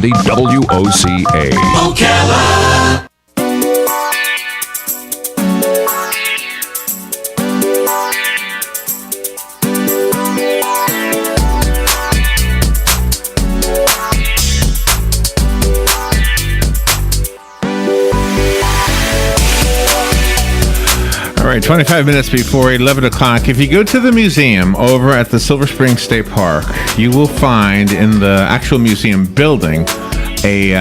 The WOCA. Ocala. All right, 25 minutes before 11 o'clock. If you go to the museum over at the Silver Spring State Park, you will find in the actual museum building a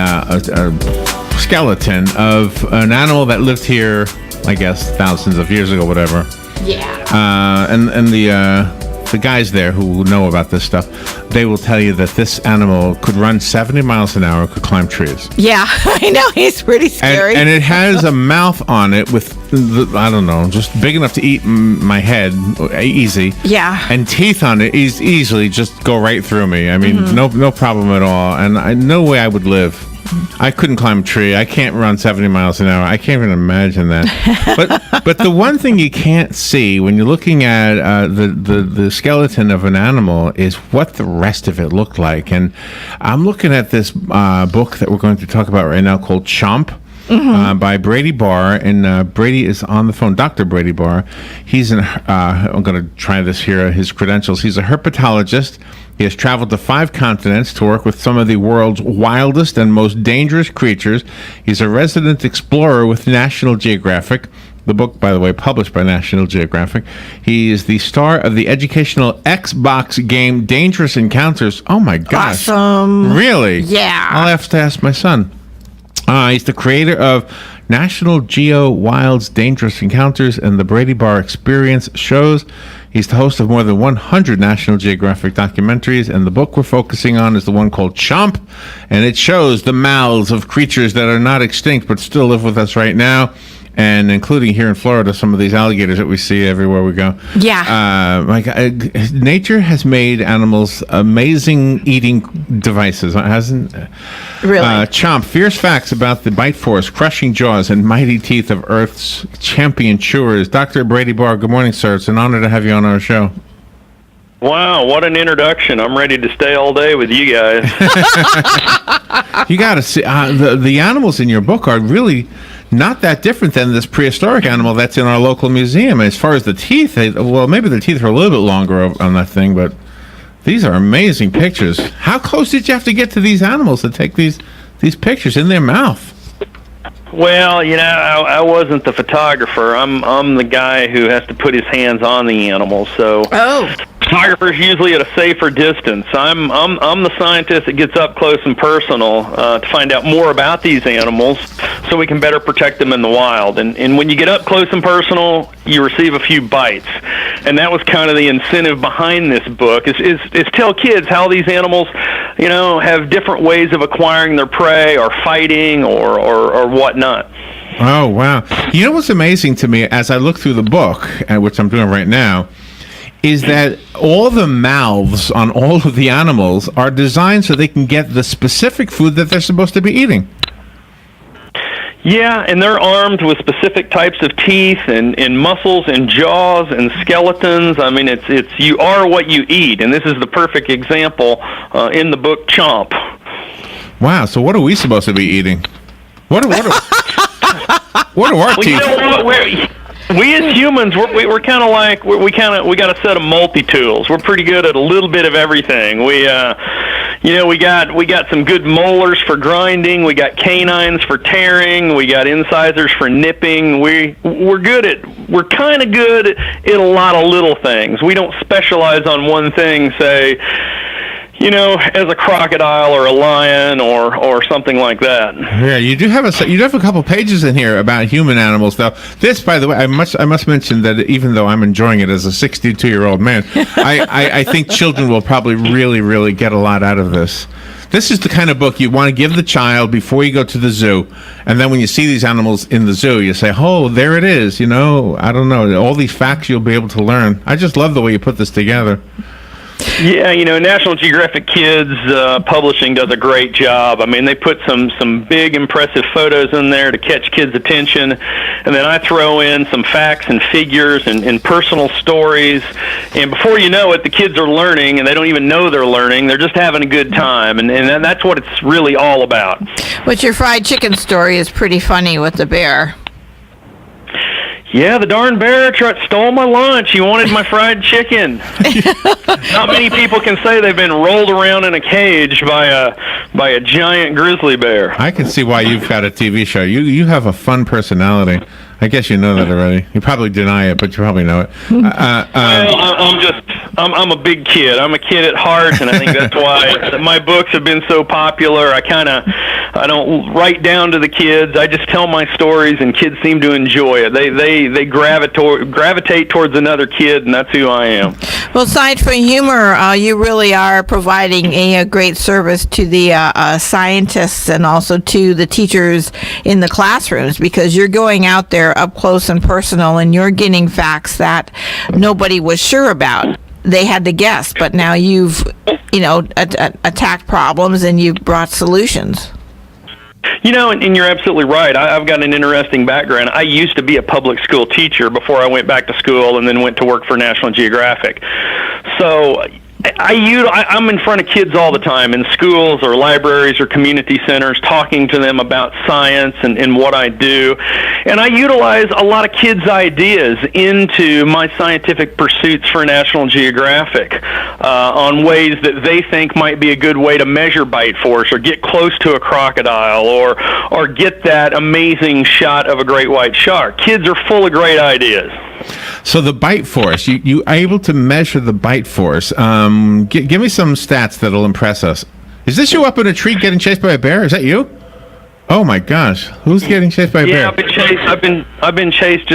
skeleton of an animal that lived here, I guess, thousands of years ago, whatever. Yeah. And the guys there who know about this stuff, they will tell you that this animal could run 70 miles an hour, could climb trees. Yeah, I know. He's pretty scary. And it has a mouth on it with, I don't know, just big enough to eat my head, easy. Yeah. And teeth on it easily just go right through me. I mean, no problem at all. And no way I would live. I couldn't climb a tree. I can't run 70 miles an hour. I can't even imagine that. But the one thing you can't see when you're looking at the skeleton of an animal is what the rest of it looked like. And I'm looking at this book that we're going to talk about right now called Chomp. By Brady Barr, and Brady is on the phone. Dr. Brady Barr. He's I'm going to try this here. His credentials. He's a herpetologist. He has traveled to 5 continents to work with some of the world's wildest and most dangerous creatures. He's a resident explorer with National Geographic. The book, by the way, published by National Geographic. He is the star of the educational Xbox game Dangerous Encounters. Oh my gosh! Awesome. Really? Yeah. I'll have to ask my son. He's the creator of National Geo Wild's Dangerous Encounters and the Brady Barr Experience shows. He's the host of more than 100 National Geographic documentaries, and the book we're focusing on is the one called Chomp, and it shows the mouths of creatures that are not extinct but still live with us right now, and including here in Florida, some of these alligators that we see everywhere we go. Yeah. Nature has made animals amazing eating devices, hasn't? Really? Chomp, fierce facts about the bite force, crushing jaws, and mighty teeth of Earth's champion chewers. Dr. Brady Barr, good morning, sir. It's an honor to have you on our show. Wow, what an introduction. I'm ready to stay all day with you guys. You got to see, the animals in your book are really not that different than this prehistoric animal that's in our local museum. As far as the teeth, maybe the teeth are a little bit longer on that thing, but these are amazing pictures. How close did you have to get to these animals to take these pictures in their mouth? Well, I wasn't the photographer. I'm the guy who has to put his hands on the animals. So photographer's usually at a safer distance. I'm the scientist that gets up close and personal to find out more about these animals so we can better protect them in the wild. And when you get up close and personal, you receive a few bites. And that was kind of the incentive behind this book is tell kids how these animals, have different ways of acquiring their prey or fighting or whatnot. Oh, wow. You know what's amazing to me as I look through the book, which I'm doing right now, is that all the mouths on all of the animals are designed so they can get the specific food that they're supposed to be eating. Yeah, and they're armed with specific types of teeth and muscles and jaws and skeletons. I mean, it's you are what you eat, and this is the perfect example in the book Chomp. Wow, so what are we supposed to be eating? What are our teeth? You know what? We as humans, we're kind of like we got a set of multi-tools. We're pretty good at a little bit of everything. We got some good molars for grinding. We got canines for tearing. We got incisors for nipping. We're kind of good at a lot of little things. We don't specialize on one thing, say, as a crocodile or a lion or something like that. Yeah, you do have a couple pages in here about human animals, though. This, by the way, I must mention that even though I'm enjoying it as a 62-year-old man, I think children will probably really, really get a lot out of this. This is the kind of book you want to give the child before you go to the zoo, and then when you see these animals in the zoo, you say, "Oh, there it is." I don't know, all these facts you'll be able to learn. I just love the way you put this together. Yeah, National Geographic Kids Publishing does a great job. I mean, they put some big, impressive photos in there to catch kids' attention, and then I throw in some facts and figures and personal stories, and before you know it, the kids are learning, and they don't even know they're learning. They're just having a good time, and that's what it's really all about. But your fried chicken story is pretty funny with the bear. Yeah, the darn bear stole my lunch. He wanted my fried chicken. Not many people can say they've been rolled around in a cage by a giant grizzly bear. I can see why you've got a TV show. You have a fun personality. I guess you know that already. You probably deny it, but you probably know it. I'm a big kid. I'm a kid at heart, and I think that's why my books have been so popular. I don't write down to the kids. I just tell my stories, and kids seem to enjoy it. They gravitate towards another kid, and that's who I am. Well, aside from humor, you really are providing a great service to the scientists and also to the teachers in the classrooms, because you're going out there up close and personal, and you're getting facts that nobody was sure about. They had to guess, but now you've, attacked problems and you've brought solutions. And you're absolutely right. I've got an interesting background. I used to be a public school teacher before I went back to school and then went to work for National Geographic. So I'm in front of kids all the time in schools or libraries or community centers, talking to them about science and what I do. And I utilize a lot of kids' ideas into my scientific pursuits for National Geographic on ways that they think might be a good way to measure bite force or get close to a crocodile or get that amazing shot of a great white shark. Kids are full of great ideas. So the bite force, you are able to measure the bite force. Give me some stats that'll impress us. Is this you up in a tree getting chased by a bear? Is that you? Oh my gosh, who's getting chased by a bear? Yeah, I've been chased. I've been chased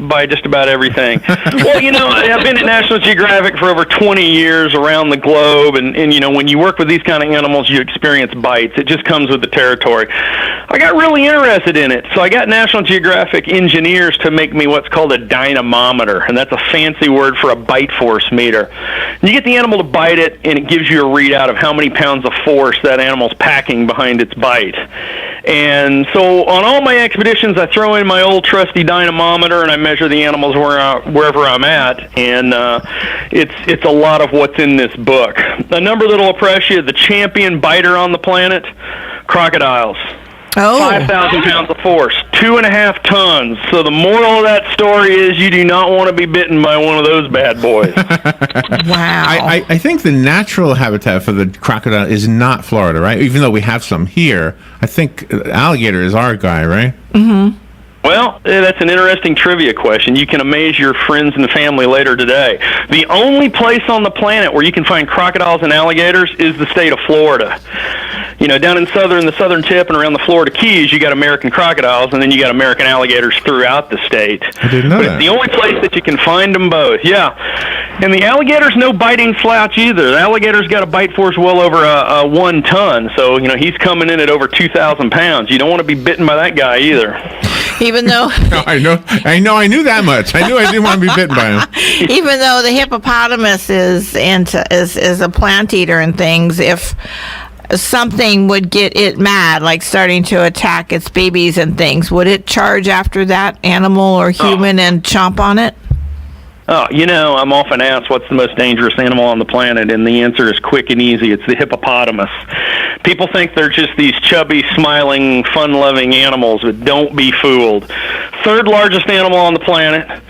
by just about everything. Well, I've been at National Geographic for over 20 years around the globe, and when you work with these kind of animals, you experience bites. It just comes with the territory. I got really interested in it, so I got National Geographic engineers to make me what's called a dynamometer, and that's a fancy word for a bite force meter. And you get the animal to bite it, and it gives you a readout of how many pounds of force that animal's packing behind its bite. And so on all my expeditions, I throw in my old trusty dynamometer and I measure the animals wherever I'm at. And it's a lot of what's in this book. A number that'll impress you: the champion biter on the planet, crocodiles. Oh. 5,000 pounds of force, 2.5 tons. So the moral of that story is you do not want to be bitten by one of those bad boys. Wow. I think the natural habitat for the crocodile is not Florida, right? Even though we have some here, I think alligator is our guy, right? Mm-hmm. Well, that's an interesting trivia question. You can amaze your friends and family later today. The only place on the planet where you can find crocodiles and alligators is the state of Florida. Down in the southern tip and around the Florida Keys, you got American crocodiles, and then you got American alligators throughout the state. I didn't know that. It's the only place that you can find them both, yeah. And the alligator's no biting slouch either. The alligator's got a bite force well over 1 ton, so, he's coming in at over 2,000 pounds. You don't want to be bitten by that guy either. Even though I knew that much. I knew I didn't want to be bitten by him. Even though the hippopotamus is a plant eater and things, if something would get it mad, like starting to attack its babies and things, would it charge after that animal or human and chomp on it? Oh, I'm often asked what's the most dangerous animal on the planet, and the answer is quick and easy. It's the hippopotamus. People think they're just these chubby, smiling, fun-loving animals, but don't be fooled. Third largest animal on the planet.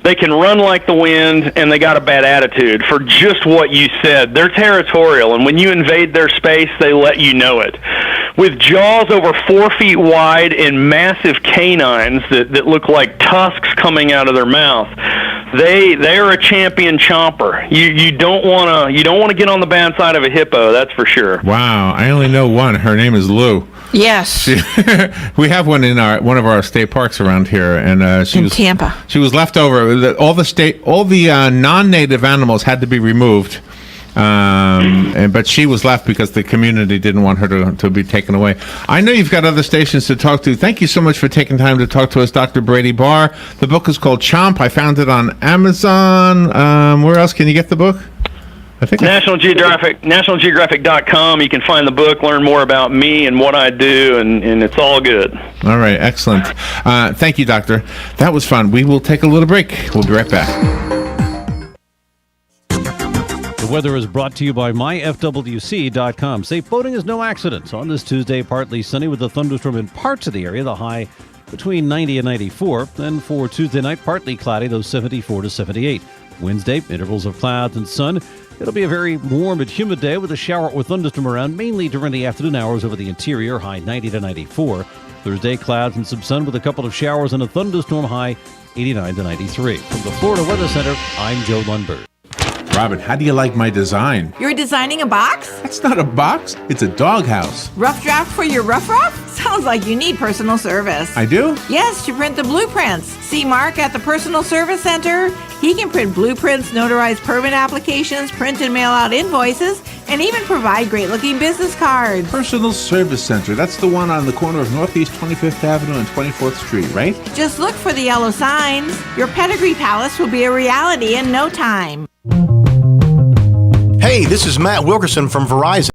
They can run like the wind, and they got a bad attitude for just what you said. They're territorial, and when you invade their space, they let you know it. With jaws over 4 feet wide and massive canines that look like tusks coming out of their mouth, they are a champion chomper. You don't want to get on the bad side of a hippo, that's for sure. Wow, I only know one. Her name is Lou. Yes. We have one in one of our state parks around here, and she was Tampa. She was left over. All the non-native animals had to be removed, but she was left because the community didn't want her to be taken away. I know you've got other stations to talk to. Thank you so much for taking time to talk to us, Dr. Brady Barr. The book is called Chomp. I found it on Amazon. Where else can you get the book? I think National Geographic, nationalgeographic.com. You can find the book, learn more about me and what I do, and it's all good. All right, excellent. Thank you, Doctor. That was fun. We will take a little break. We'll be right back. The weather is brought to you by myfwc.com. Safe boating is no accident. On this Tuesday, partly sunny with a thunderstorm in parts of the area, the high between 90 and 94. Then for Tuesday night, partly cloudy, those 74 to 78. Wednesday, intervals of clouds and sun. It'll be a very warm and humid day with a shower or thunderstorm around, mainly during the afternoon hours over the interior, high 90 to 94. Thursday, clouds and some sun with a couple of showers and a thunderstorm, high 89 to 93. From the Florida Weather Center, I'm Joe Lundberg. Robin, how do you like my design? You're designing a box? That's not a box. It's a doghouse. Rough draft for your rough? Sounds like you need personal service. I do? Yes, to print the blueprints. See Mark at the Personal Service Center. He can print blueprints, notarize permit applications, print and mail out invoices, and even provide great-looking business cards. Personal Service Center. That's the one on the corner of Northeast 25th Avenue and 24th Street, right? Just look for the yellow signs. Your pedigree palace will be a reality in no time. Hey, this is Matt Wilkerson from Verizon.